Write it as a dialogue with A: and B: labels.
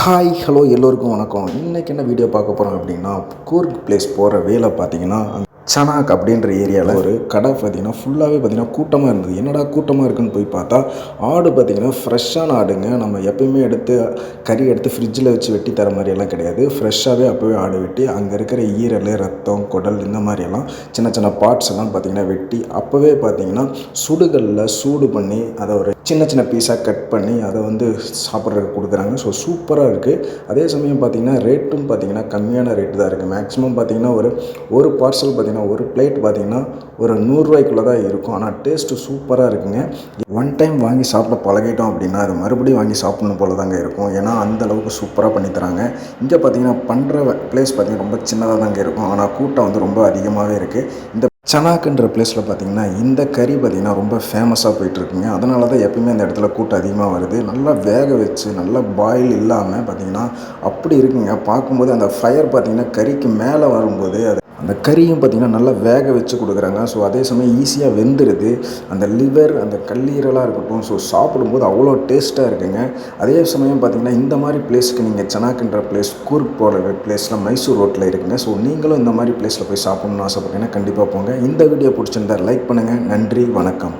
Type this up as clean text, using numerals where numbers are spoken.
A: Hi hello எல்லோருக்கும் வணக்கம். இன்றைக்கி என்ன வீடியோ பார்க்க போகிறோம் அப்படின்னா, கூர்க் பிளேஸ் போகிற வேலை பார்த்தீங்கன்னா சனாக் அப்படின்ற ஏரியாவில் ஒரு கடை பார்த்தீங்கன்னா ஃபுல்லாகவே பார்த்தீங்கன்னா கூட்டமாக இருந்தது. என்னடா கூட்டமாக இருக்குன்னு போய் பார்த்தா ஆடு பார்த்தீங்கன்னா ஃப்ரெஷ்ஷான ஆடுங்க. நம்ம எப்பயுமே எடுத்து கறி எடுத்து ஃப்ரிட்ஜில் வச்சு வெட்டி தர மாதிரியெல்லாம் கிடையாது. ஃப்ரெஷ்ஷாகவே அப்போவே ஆடு வெட்டி அங்கே இருக்கிற ஈரல், ரத்தம், குடல் இந்த மாதிரியெல்லாம் சின்ன சின்ன பார்ட்ஸ் எல்லாம் பார்த்தீங்கன்னா வெட்டி அப்போவே பார்த்தீங்கன்னா சுடுகளில் சூடு பண்ணி அதை ஒரு சின்ன சின்ன பீஸாக கட் பண்ணி அதை வந்து சாப்பிட்றதுக்கு கொடுக்குறாங்க. ஸோ சூப்பராக இருக்குது. அதே சமயம் பார்த்திங்கன்னா ரேட்டும் பார்த்திங்கன்னா கம்மியான ரேட்டு தான் இருக்குது. மேக்ஸிமம் பார்த்திங்கன்னா ஒரு பார்சல் பார்த்திங்கன்னா ஒரு பிளேட் பார்த்திங்கன்னா ஒரு 100 ரூபாய்க்குள்ளே தான் இருக்கும். ஆனால் டேஸ்ட்டு சூப்பராக இருக்குங்க. ஒன் டைம் வாங்கி சாப்பிட பழகிட்டோம் அப்படின்னா அது மறுபடியும் வாங்கி சாப்பிடணும் போல தாங்க இருக்கும். ஏன்னா அந்தளவுக்கு சூப்பராக பண்ணி தராங்க. இங்கே பார்த்திங்கன்னா பண்ணுற பிளேஸ் பார்த்திங்கன்னா ரொம்ப சின்னதாக தாங்க இருக்கும். ஆனால் கூட்டம் வந்து ரொம்ப அதிகமாகவே இருக்குது. இந்த சனாக்குன்ற பிளேஸில் பார்த்திங்கன்னா இந்த கறி பார்த்திங்கன்னா ரொம்ப ஃபேமஸாக போயிட்டுருக்குங்க. அதனால தான் எப்பயுமே அந்த இடத்துல கூட்டம் அதிகமாக வருது. நல்லா வேக வச்சு நல்லா பாயில் இல்லாமல் பார்த்திங்கன்னா அப்படி இருக்குங்க. பார்க்கும்போது அந்த ஃபயர் பார்த்திங்கன்னா கறிக்கு மேலே வரும்போது அந்த கறியும் பார்த்திங்கன்னா நல்லா வேக வச்சு கொடுக்குறாங்க. ஸோ அதே சமயம் ஈஸியாக வெந்துடுது. அந்த லிவர், அந்த கல்லீரலாக இருக்கட்டும், ஸோ சாப்பிடும்போது அவ்வளோ டேஸ்ட்டாக இருக்குங்க. அதே சமயம் பார்த்திங்கன்னா இந்த மாதிரி பிளேஸ்க்கு நீங்கள் சனாக்குன்ற பிளேஸ் கூர்க் போகிற பிளேஸ்லாம் மைசூர் ரோட்டில் இருக்குங்க. ஸோ நீங்களும் இந்த மாதிரி பிளேஸில் போய் சாப்பிட்ணுன்னு ஆசைப்பட்டீங்கன்னா கண்டிப்பாக போங்க. இந்த வீடியோ பிடிச்சிருந்தா லைக் பண்ணுங்கள். நன்றி, வணக்கம்.